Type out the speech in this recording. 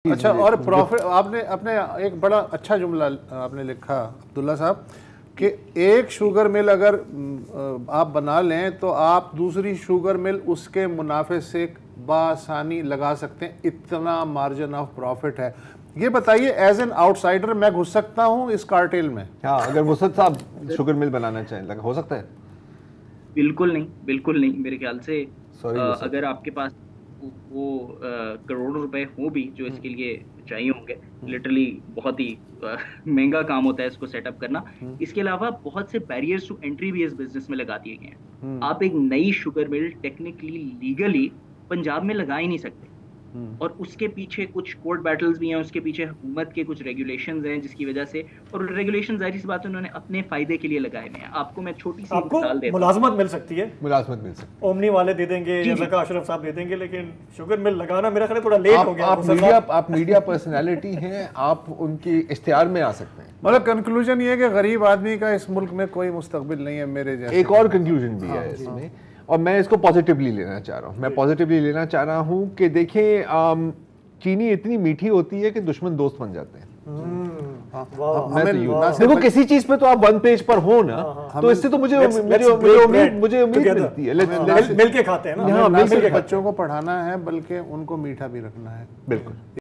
अच्छा, और प्रॉफिट आपने अपने एक बड़ा अच्छा जुमला आपने लिखा अब्दुल्ला साहब कि एक शुगर मिल अगर आप बना लें तो आप दूसरी शुगर मिल उसके मुनाफे से बासानी लगा सकते हैं, इतना मार्जिन ऑफ प्रॉफिट है। ये बताइए, एज एन आउटसाइडर मैं घुस सकता हूँ इस कार्टेल में? हाँ, अगर वसत साहब शुगर मिल बनाना चाहें लगा हो सकता है? बिल्कुल नहीं, बिल्कुल नहीं। मेरे ख्याल से सॉरी अगर आपके पास वो करोड़ों रुपए हो भी जो इसके लिए चाहिए होंगे, लिटरली बहुत ही महंगा काम होता है इसको सेटअप करना। इसके अलावा बहुत से बैरियर्स टू एंट्री भी इस बिजनेस में लगा दिए गए हैं। आप एक नई sugar mill technically legally Punjab में लगा ही नहीं सकते, और उसके पीछे कुछ कोर्ट बैटल्स भी हैं, उसके पीछे हुकूमत के कुछ रेगुलेशंस हैं जिसकी वजह से, और रेगुलेशन जाहिर सी बात है उन्होंने अपने फायदे के लिए लगाए हुए हैं। आपको मैं छोटी सी मिसाल देता हूं, मुलाजमत मिल सकती है, मुलाजमत मिल सकती है, ओमनी वाले दे देंगे, जज़ाका अशरफ साहब दे देंगे, लेकिन शुगर मिल लगाना मेरा ख्याल है थोड़ा लेट हो गया। आप मीडिया पर्सनैलिटी हैं, आप उनकी इख्तियार में आ सकते हैं। मतलब कंक्लूजन ये है कि गरीब आदमी का इस मुल्क में कोई मुस्तकबिल नहीं है मेरे जैसे। एक और कंक्लूजन भी है इसमें, और मैं इसको पॉजिटिवली लेना चाह रहा हूँ। मैं पॉजिटिवली लेना चाह रहा हूँ कि देखें, चीनी इतनी मीठी होती है कि दुश्मन दोस्त बन जाते हैं। देखो किसी चीज पे तो आप वन पेज पर हो ना, तो इससे तो मुझे उम्मीद मिलती है। मिल के खाते हैं ना, ना सिर्फ बच्चों को पढ़ाना है बल्कि उनको मीठा भी रखना है। बिल्कुल।